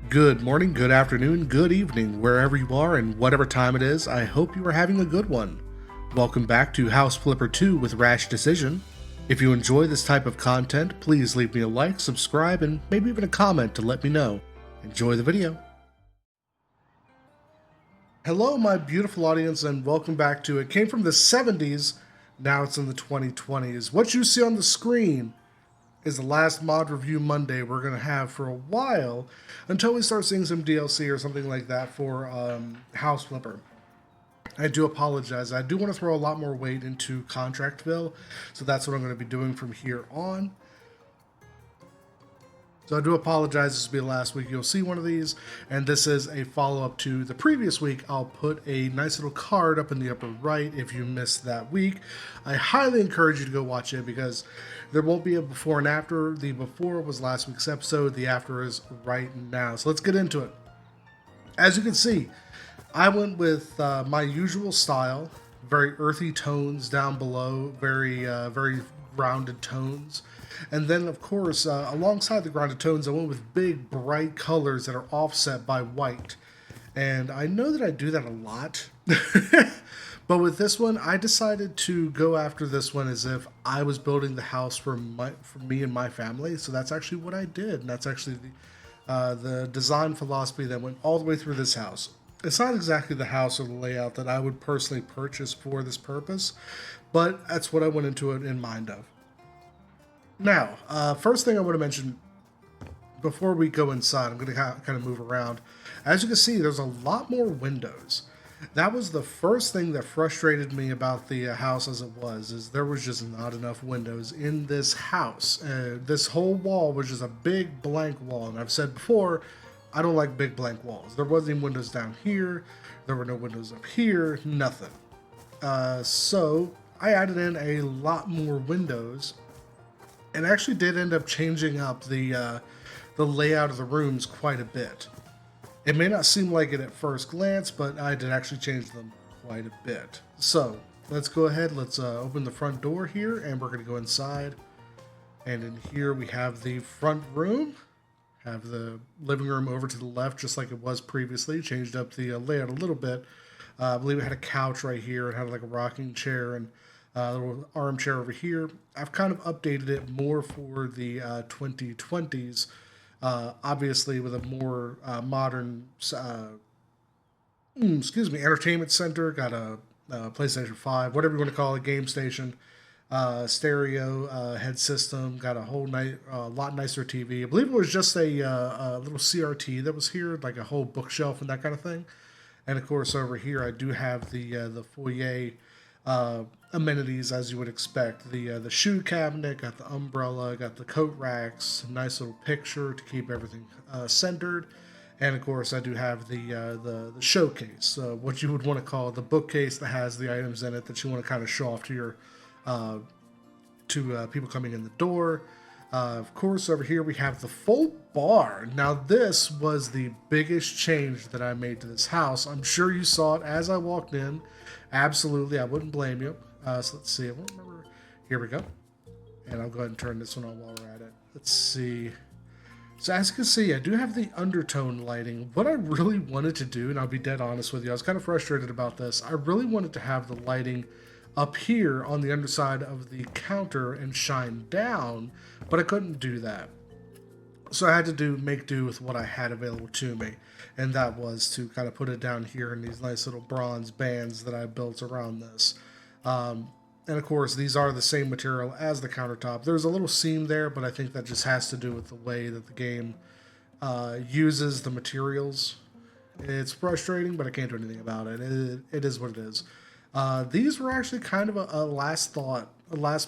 Good morning, good afternoon, good evening, wherever you are and whatever time it is. I hope you are having a good one. Welcome back to House Flipper 2 with Rash Decision. If you enjoy this type of content, please leave me a like, subscribe, and maybe even a comment to let me know. Enjoy the video. Hello, my beautiful audience, and welcome back to It Came from the 70s, now it's in the 2020s. What you see on the screen is the last mod review Monday we're going to have for a while until we start seeing some DLC or something like that for House Flipper. I do apologize. I do want to throw a lot more weight into Contractville, so that's what I'm going to be doing from here on. So I do apologize. This will be the last week you'll see one of these, and this is a follow-up to the previous week. I'll put a nice little card up in the upper right if you missed that week. I highly encourage you to go watch it because there won't be a before and after. The before was last week's episode. The after is right now. So let's get into it. As you can see, I went with my usual style, very earthy tones down below, very grounded tones. And then, of course, alongside the grounded tones, I went with big, bright colors that are offset by white. And I know that I do that a lot. But with this one, I decided to go after this one as if I was building the house for me and my family. So that's actually what I did. And that's actually the design philosophy that went all the way through this house. It's not exactly the house or the layout that I would personally purchase for this purpose, but that's what I went into it in mind of. Now, first thing I want to mention before we go inside, I'm going to kind of move around. As you can see, there's a lot more windows. That was the first thing that frustrated me about the house as it was, is there was just not enough windows in this house. This whole wall was just a big blank wall, and I've said before, I don't like big blank walls. There wasn't even windows down here, there were no windows up here, nothing. So I added in a lot more windows, and actually did end up changing up the layout of the rooms quite a bit. It may not seem like it at first glance, but I did actually change them quite a bit. So let's go ahead, let's open the front door here, and we're going to go inside. And in here we have the front room, have the living room over to the left just like it was previously, changed up the layout a little bit. I believe it had a couch right here, it had like a rocking chair and a little armchair over here. I've kind of updated it more for the 2020s, obviously with a more modern, entertainment center. Got a PlayStation 5, whatever you want to call it, game station, stereo head system. Got a whole lot nicer TV. I believe it was just a little CRT that was here, like a whole bookshelf and that kind of thing. And of course, over here I do have the foyer amenities as you would expect. The shoe cabinet, got the umbrella, got the coat racks, nice little picture to keep everything centered, and of course I do have the showcase, what you would want to call the bookcase that has the items in it that you want to kind of show off to your people coming in the door. Of course, over here we have the full bar. Now, this was the biggest change that I made to this house. I'm sure you saw it as I walked in. Absolutely, I wouldn't blame you. So let's see. I won't remember. Here we go. And I'll go ahead and turn this one on while we're at it. Let's see. So as you can see, I do have the undertone lighting. What I really wanted to do, and I'll be dead honest with you, I was kind of frustrated about this. I really wanted to have the lighting up here on the underside of the counter and shine down, but I couldn't do that. So I had to make do with what I had available to me, and that was to kind of put it down here in these nice little bronze bands that I built around this. And of course, these are the same material as the countertop. There's a little seam there, but I think that just has to do with the way that the game uses the materials. It's frustrating, but I can't do anything about it. It is what it is. These were actually kind of a last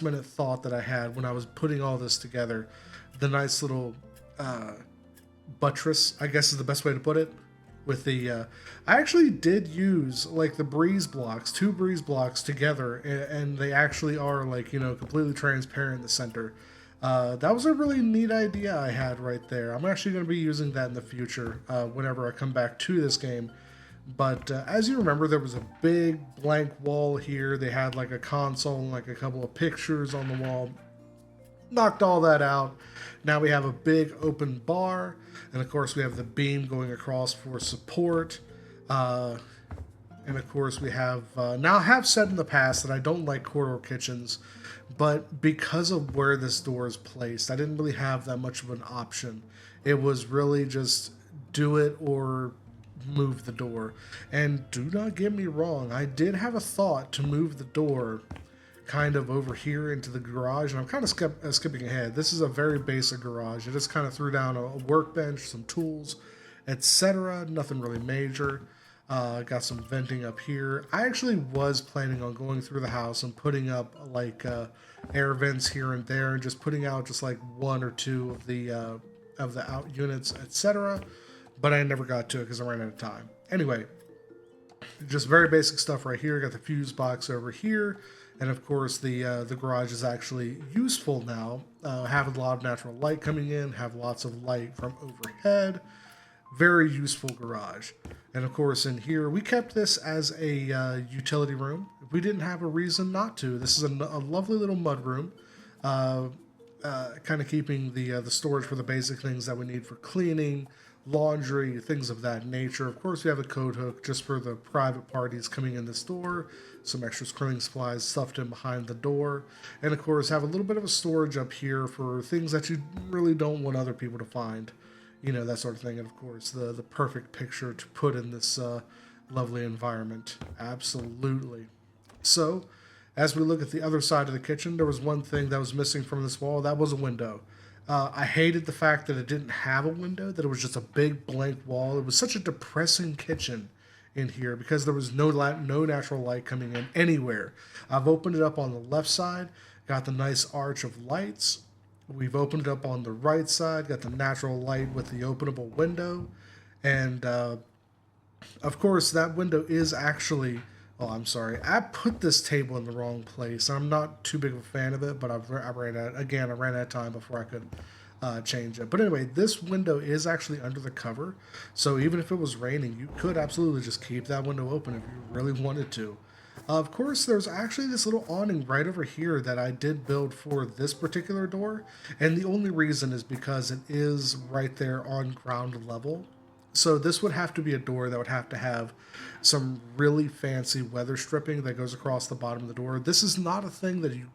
minute thought that I had when I was putting all this together. The nice little buttress, I guess is the best way to put it. With the, I actually did use like the breeze blocks, 2 breeze blocks together, and they actually are like, completely transparent in the center. That was a really neat idea I had right there. I'm actually going to be using that in the future whenever I come back to this game. But as you remember, there was a big blank wall here. They had like a console and like a couple of pictures on the wall. Knocked all that out. Now we have a big open bar, and of course we have the beam going across for support. Uh, and of course we have, now I have said in the past that I don't like corridor kitchens, but because of where this door is placed, I didn't really have that much of an option. It was really just do it or move the door. And do not get me wrong, I did have a thought to move the door kind of over here into the garage, and I'm kind of skipping ahead. This is a very basic garage. I just kind of threw down a workbench, some tools, etc. Nothing really major. Got some venting up here. I actually was planning on going through the house and putting up like air vents here and there, and just putting out just like one or two of the out units, etc. But I never got to it because I ran out of time. Anyway, just very basic stuff right here. Got the fuse box over here, and of course the garage is actually useful now. Having a lot of natural light coming in, have lots of light from overhead. Very useful garage. And of course in here we kept this as a utility room. We didn't have a reason not to. This is a lovely little mud room. Kind of keeping the storage for the basic things that we need for cleaning, laundry, things of that nature. Of course, we have a coat hook just for the private parties coming in this door. Some extra cleaning supplies stuffed in behind the door. And of course, have a little bit of a storage up here for things that you really don't want other people to find. You know, that sort of thing. And of course, the perfect picture to put in this lovely environment. Absolutely. So, as we look at the other side of the kitchen, there was one thing that was missing from this wall. That was a window. I hated the fact that it didn't have a window, that it was just a big blank wall. It was such a depressing kitchen in here because there was no natural light coming in anywhere. I've opened it up on the left side, got the nice arch of lights. We've opened it up on the right side, got the natural light with the openable window. And of course, that window is actually... Oh, I'm sorry. I put this table in the wrong place. I'm not too big of a fan of it, but I ran out of time before I could change it. But anyway, this window is actually under the cover, so even if it was raining, you could absolutely just keep that window open if you really wanted to. Of course, there's actually this little awning right over here that I did build for this particular door, and the only reason is because it is right there on ground level. So this would have to be a door that would have to have some really fancy weather stripping that goes across the bottom of the door. This is not a thing that you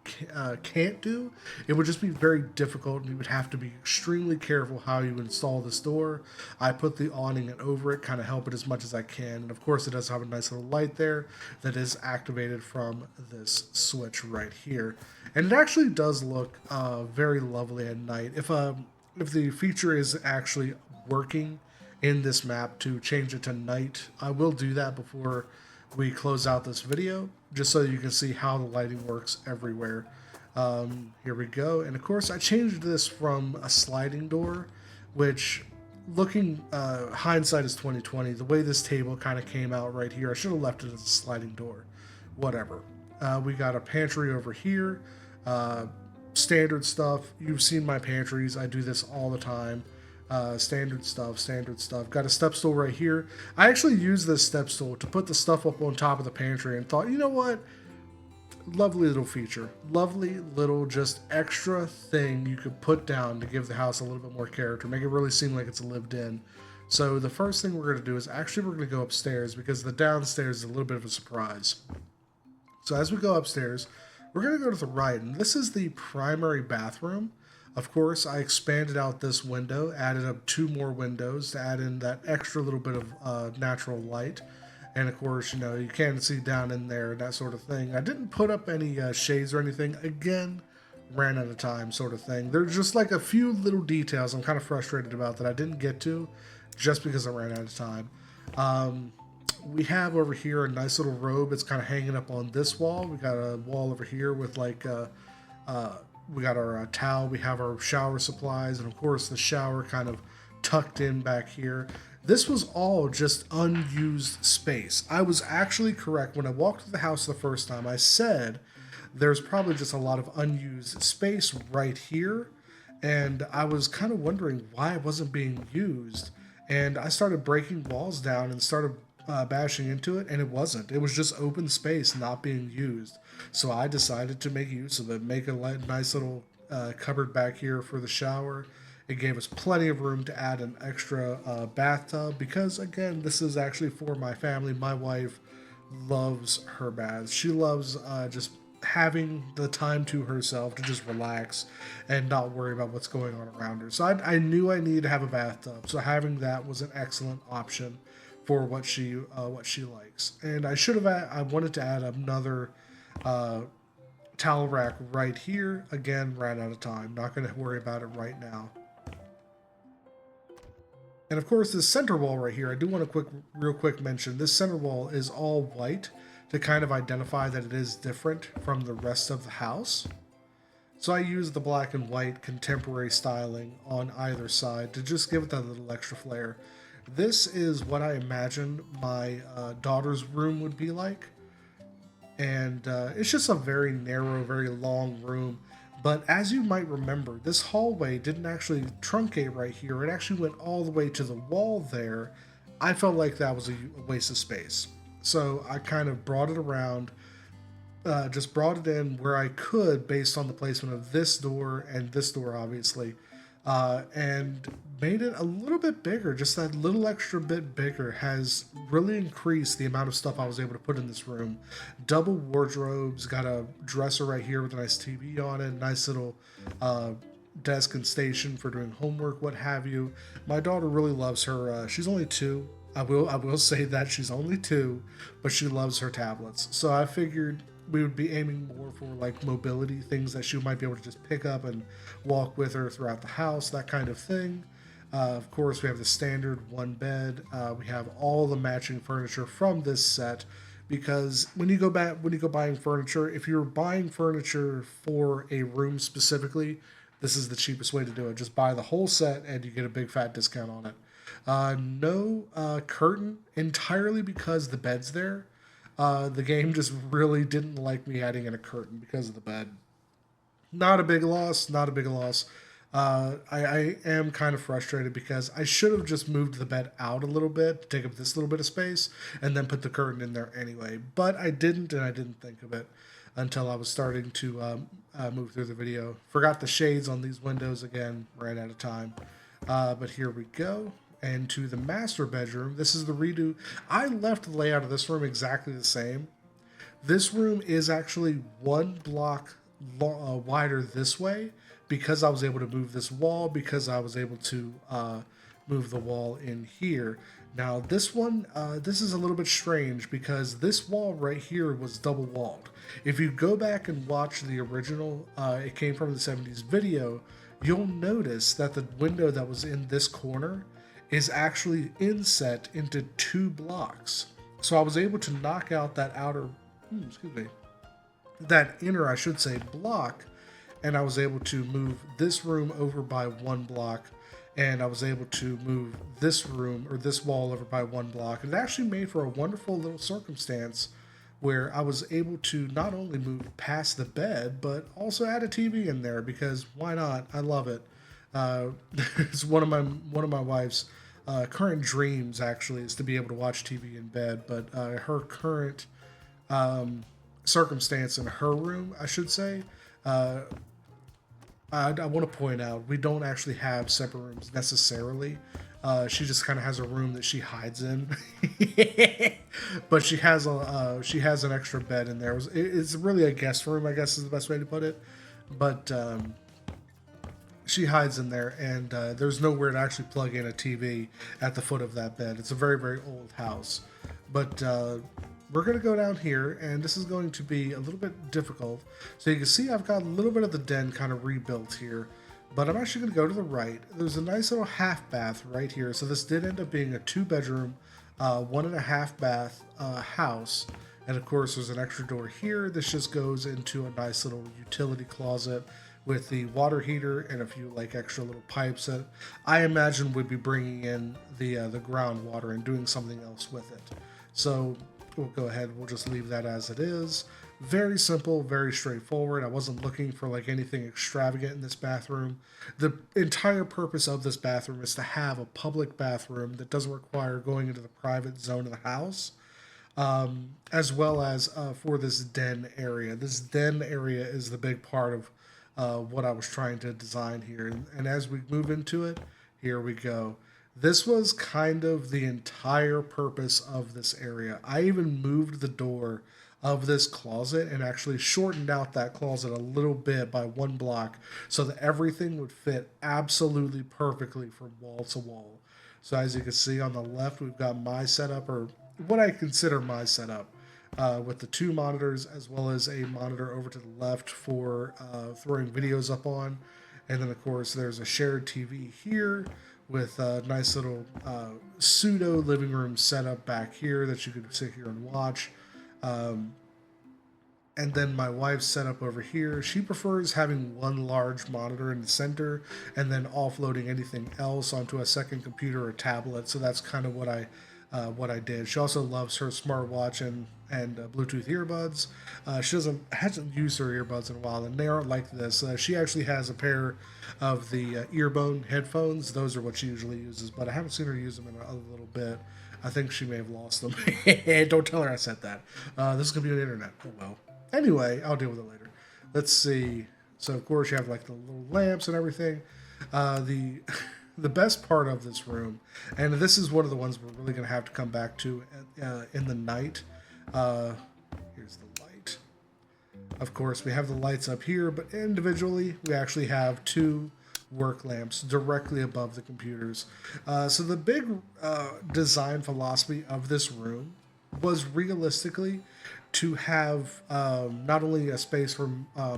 can't do. It would just be very difficult, and you would have to be extremely careful how you install this door. I put the awning over it, kind of help it as much as I can. And of course, it does have a nice little light there that is activated from this switch right here. And it actually does look very lovely at night. If the feature is actually working in this map to change it to night, I will do that before we close out this video, just so you can see how the lighting works everywhere. Here we go. And of course, I changed this from a sliding door, which, looking hindsight is 2020. The way this table kind of came out right here, I should have left it as a sliding door. Whatever. We got a pantry over here. Standard stuff. You've seen my pantries. I do this all the time. Standard stuff. Got a step stool right here. I actually used this step stool to put the stuff up on top of the pantry and thought, you know what? Lovely little feature. Lovely little just extra thing you could put down to give the house a little bit more character. Make it really seem like it's lived in. So the first thing we're going to do is actually we're going to go upstairs because the downstairs is a little bit of a surprise. So as we go upstairs, we're going to go to the right, and this is the primary bathroom. Of course, I expanded out this window, added up 2 more windows to add in that extra little bit of natural light. And of course, you know, you can see down in there and that sort of thing. I didn't put up any shades or anything. Again, ran out of time sort of thing. There's just like a few little details I'm kind of frustrated about that I didn't get to just because I ran out of time. We have over here a nice little robe. It's kind of hanging up on this wall. We got a wall over here with like... we got our towel, we have our shower supplies, and of course the shower kind of tucked in back here. This was all just unused space. I was actually correct. When I walked through the house the first time, I said there's probably just a lot of unused space right here, and I was kind of wondering why it wasn't being used. And I started breaking walls down and started bashing into it, and it wasn't. It was just open space not being used. So I decided to make use of it, make a nice little cupboard back here for the shower. It gave us plenty of room to add an extra bathtub because, again, this is actually for my family. My wife loves her baths. She loves just having the time to herself to just relax and not worry about what's going on around her. So I knew I needed to have a bathtub. So having that was an excellent option for what she likes. And I wanted to add another uh, towel rack right here. Again, ran out of time. Not going to worry about it right now. And of course, this center wall right here, I do want to real quick mention, this center wall is all white to kind of identify that it is different from the rest of the house. So I use the black and white contemporary styling on either side to just give it that little extra flair. This is what I imagine my daughter's room would be like. And it's just a very narrow, very long room. But as you might remember, this hallway didn't actually truncate right here. It actually went all the way to the wall there. I felt like that was a waste of space. So I kind of brought it around, just brought it in where I could based on the placement of this door and this door, obviously, and made it a little bit bigger. Just that little extra bit bigger has really increased the amount of stuff I was able to put in this room. Double wardrobes, got a dresser right here with a nice TV on it, nice little desk and station for doing homework, what have you. My daughter really loves her. She's only 2. I will say that she's only 2, but she loves her tablets. So I figured we would be aiming more for like mobility things that she might be able to just pick up and walk with her throughout the house, that kind of thing. Of course, we have the standard one bed. We have all the matching furniture from this set because when you go buying furniture, if you're buying furniture for a room specifically, this is the cheapest way to do it. Just buy the whole set and you get a big fat discount on it. No curtain entirely because the bed's there. The game just really didn't like me adding in a curtain because of the bed. Not a big loss, not a big loss. I am kind of frustrated because I should have just moved the bed out a little bit to take up this little bit of space and then put the curtain in there anyway. But I didn't, and I didn't think of it until I was starting to move through the video. Forgot the shades on these windows again, ran out of time. But here we go. And to the master bedroom, this is the redo. I left the layout of this room exactly the same. This room is actually one block wider this way because I was able to move this wall, because I was able to move the wall in here. Now this one, this is a little bit strange because this wall right here was double walled. If you go back and watch the original, it came from the 70s video, you'll notice that the window that was in this corner is actually inset into 2 blocks. So I was able to knock out that that inner, I should say, block, and I was able to move this room over by 1 block, and I was able to move this room or this wall over by 1 block. And it actually made for a wonderful little circumstance where I was able to not only move past the bed, but also add a TV in there because why not? I love it. It's one of my wife's current dreams actually is to be able to watch TV in bed, but her current circumstance in her room, I should say, I want to point out we don't actually have separate rooms necessarily. She just kind of has a room that she hides in, but she has an extra bed in there. It's really a guest room, I guess is the best way to put it, but she hides in there, and there's nowhere to actually plug in a TV at the foot of that bed. It's a very, very old house. But we're going to go down here, and this is going to be a little bit difficult. So you can see I've got a little bit of the den kind of rebuilt here, but I'm actually going to go to the right. There's a nice little half bath right here. So this did end up being a 2-bedroom, 1.5 bath house. And of course, there's an extra door here. This just goes into a nice little utility closet with the water heater and a few like extra little pipes that I imagine would be bringing in the groundwater and doing something else with it. So we'll go ahead, we'll just leave that as it is. Very simple, very straightforward. I wasn't looking for like anything extravagant in this bathroom. The entire purpose of this bathroom is to have a public bathroom that doesn't require going into the private zone of the house. As well as for this den area. This den area is the big part of what I was trying to design here. And as we move into it, here we go. This was kind of the entire purpose of this area. I even moved the door of this closet and actually shortened out that closet a little bit by one block so that everything would fit absolutely perfectly from wall to wall. So as you can see on the left, we've got my setup, or what I consider my setup, with the two monitors as well as a monitor over to the left for throwing videos up on. And then, of course, there's a shared TV here with a nice little pseudo living room setup back here that you can sit here and watch. Um, and then my wife's setup over here. She prefers having one large monitor in the center and then offloading anything else onto a second computer or tablet. So that's kind of what I did. She also loves her smartwatch and Bluetooth earbuds. She hasn't used her earbuds in a while, and they aren't like this. She actually has a pair of the earbone headphones. Those are what she usually uses, but I haven't seen her use them in a little bit. I think she may have lost them. Don't tell her I said that. This is gonna be on the internet. Oh well. Anyway, I'll deal with it later. Let's see. So of course you have like the little lamps and everything. The the best part of this room, and this is one of the ones we're really going to have to come back to in the night. Here's the light. Of course, we have the lights up here, but individually, we actually have two work lamps directly above the computers. So the big design philosophy of this room was realistically to have not only a space for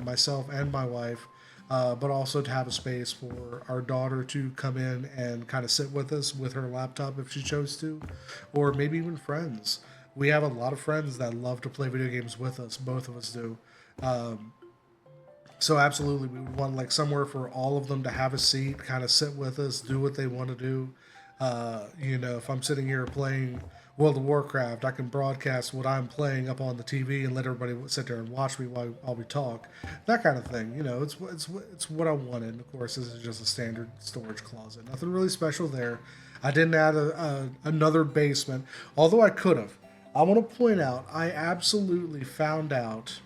myself and my wife, but also to have a space for our daughter to come in and kind of sit with us with her laptop if she chose to, or maybe even friends. We have a lot of friends that love to play video games with us. Both of us do. So absolutely, we would want like somewhere for all of them to have a seat, kind of sit with us, do what they want to do. If I'm sitting here playing World of Warcraft, I can broadcast what I'm playing up on the TV and let everybody sit there and watch me while we talk. That kind of thing. It's what I wanted. And of course, this is just a standard storage closet. Nothing really special there. I didn't add another basement, although I could have. I want to point out, I absolutely found out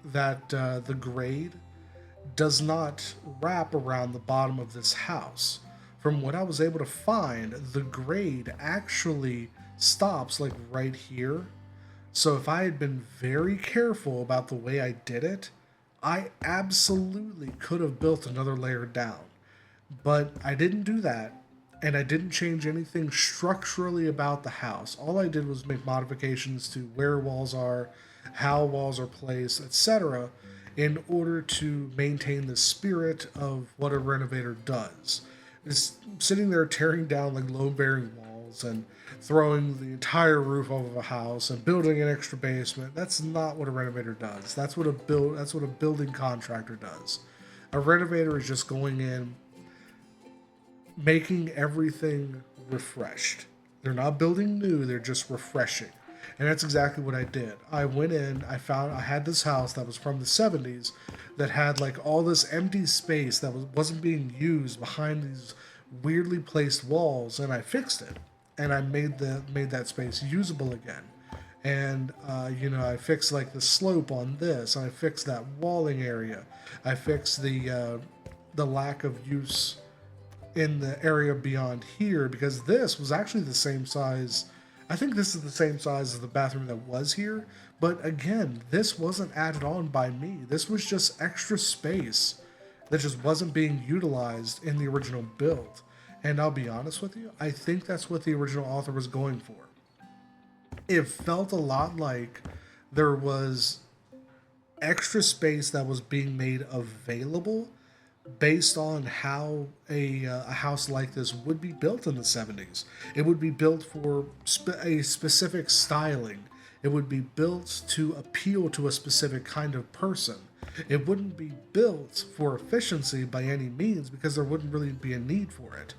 that the grade does not wrap around the bottom of this house. From what I was able to find, the grade actually stops like right here. So if I had been very careful about the way I did it, I absolutely could have built another layer down. But I didn't do that, and I didn't change anything structurally about the house. All I did was make modifications to where walls are, how walls are placed, etc., in order to maintain the spirit of what a renovator does. Is sitting there tearing down like load-bearing walls and throwing the entire roof off of a house and building an extra basement. That's not what a renovator does. That's what a building contractor does. A renovator is just going in, making everything refreshed. They're not building new, they're just refreshing. And that's exactly what I did. I went in, I had this house that was from the 70s that had like all this empty space that wasn't being used behind these weirdly placed walls, and I fixed it. And I made that space usable again. And I fixed like the slope on this. I fixed that walling area. I fixed the lack of use in the area beyond here, because this was actually the same size. I think this is the same size as the bathroom that was here, but again, this wasn't added on by me. This was just extra space that just wasn't being utilized in the original build. And I'll be honest with you, I think that's what the original author was going for. It felt a lot like there was extra space that was being made available based on how a house like this would be built in the 70s. It would be built for a specific styling. It would be built to appeal to a specific kind of person. It wouldn't be built for efficiency by any means, because there wouldn't really be a need for it.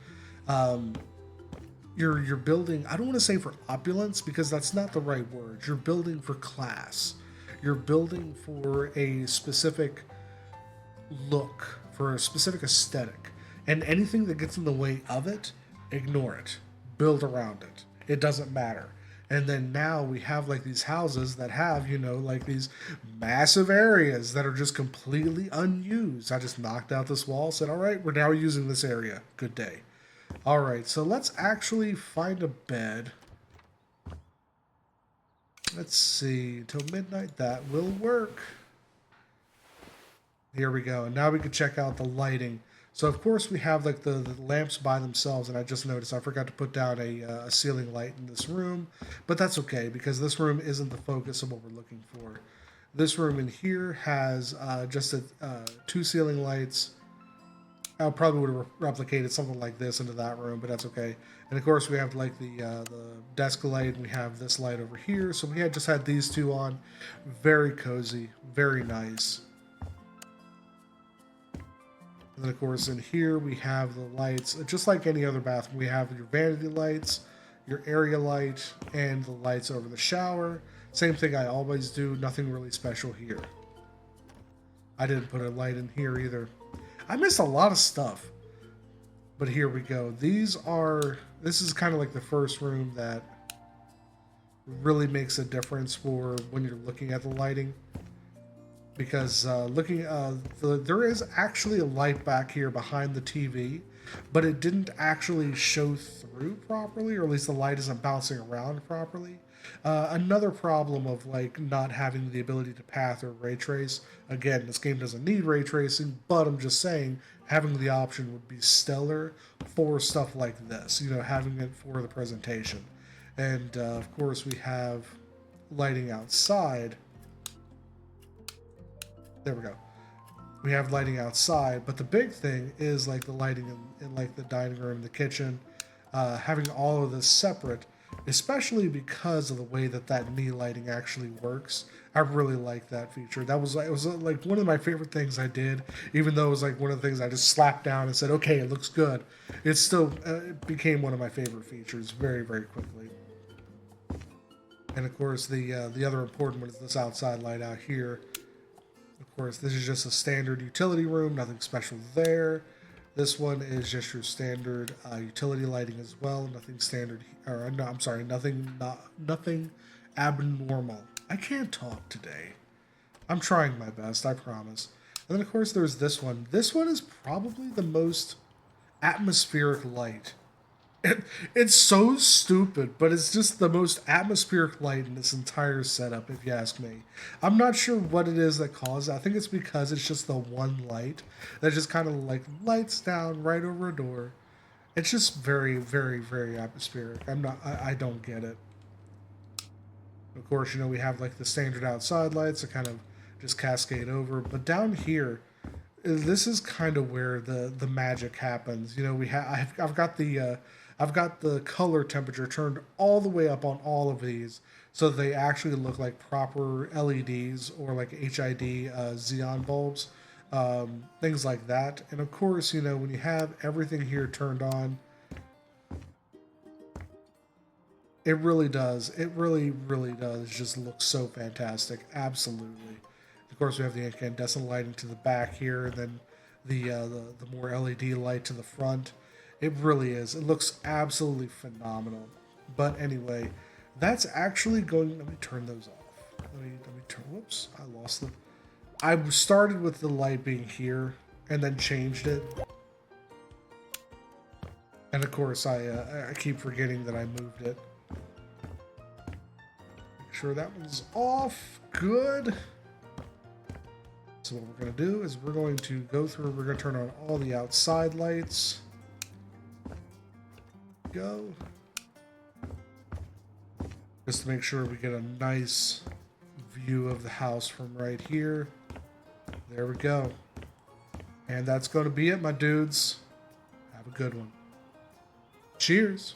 You're building, I don't want to say for opulence, because that's not the right word. You're building for class. You're building for a specific look, for a specific aesthetic, and anything that gets in the way of it, ignore it. Build around it. It doesn't matter. And then now we have like these houses that have, you know, like these massive areas that are just completely unused. I just knocked out this wall, said, all right, we're now using this area. Good day. All right, so let's actually find a bed. Let's see, until midnight, that will work. Here we go. And now we can check out the lighting. So of course we have like the lamps by themselves, and I just noticed I forgot to put down a ceiling light in this room, but that's okay because this room isn't the focus of what we're looking for. This room in here has just two ceiling lights. I probably would have replicated something like this into that room, but that's okay. And of course we have like the desk light, and we have this light over here. So we had just had these two on. Very cozy, very nice. And then, of course, in here we have the lights. Just like any other bathroom, we have your vanity lights, your area light, and the lights over the shower. Same thing I always do. Nothing really special here. I didn't put a light in here either. I missed a lot of stuff. But here we go. This is kind of like the first room that really makes a difference for when you're looking at the lighting. Because there is actually a light back here behind the TV, but it didn't actually show through properly, or at least the light isn't bouncing around properly. Another problem of like not having the ability to path or ray trace. Again, this game doesn't need ray tracing, but I'm just saying having the option would be stellar for stuff like this. You know, having it for the presentation, and of course we have lighting outside. There we go. We have lighting outside, but the big thing is like the lighting in like the dining room, the kitchen, having all of this separate, especially because of the way that knee lighting actually works. I really like that feature. It was like one of my favorite things I did, even though it was like one of the things I just slapped down and said, okay, it looks good. It still it became one of my favorite features very, very quickly. And of course, the other important one is this outside light out here. Of course, this is just a standard utility room, nothing special there. This one is just your standard utility lighting as well, nothing standard, or no, I'm sorry, nothing abnormal. I can't talk today. I'm trying my best, I promise. And then of course there's this one. This one is probably the most atmospheric light. It's so stupid, but it's just the most atmospheric light in this entire setup, if you ask me. I'm not sure what it is that caused it. I think it's because it's just the one light that just kind of like lights down right over a door. It's just very, very, very atmospheric. I don't get it. Of course, you know, we have like the standard outside lights that kind of just cascade over. But down here, this is kind of where the magic happens. You know, I've got the color temperature turned all the way up on all of these, so they actually look like proper LEDs or like HID xenon bulbs, things like that. And of course, you know, when you have everything here turned on, it really does. It really, really does just look so fantastic. Absolutely. Of course, we have the incandescent lighting to the back here, and then the more LED light to the front. It really is. It looks absolutely phenomenal. But anyway, that's actually going. Let me turn those off. Let me turn. Whoops! I lost them. I started with the light being here, and then changed it. And of course, I keep forgetting that I moved it. Make sure that one's off. Good. So what we're going to do is we're going to go through. We're going to turn on all the outside lights. Go. Just to make sure we get a nice view of the house from right here. There we go. And that's going to be it, my dudes. Have a good one. Cheers.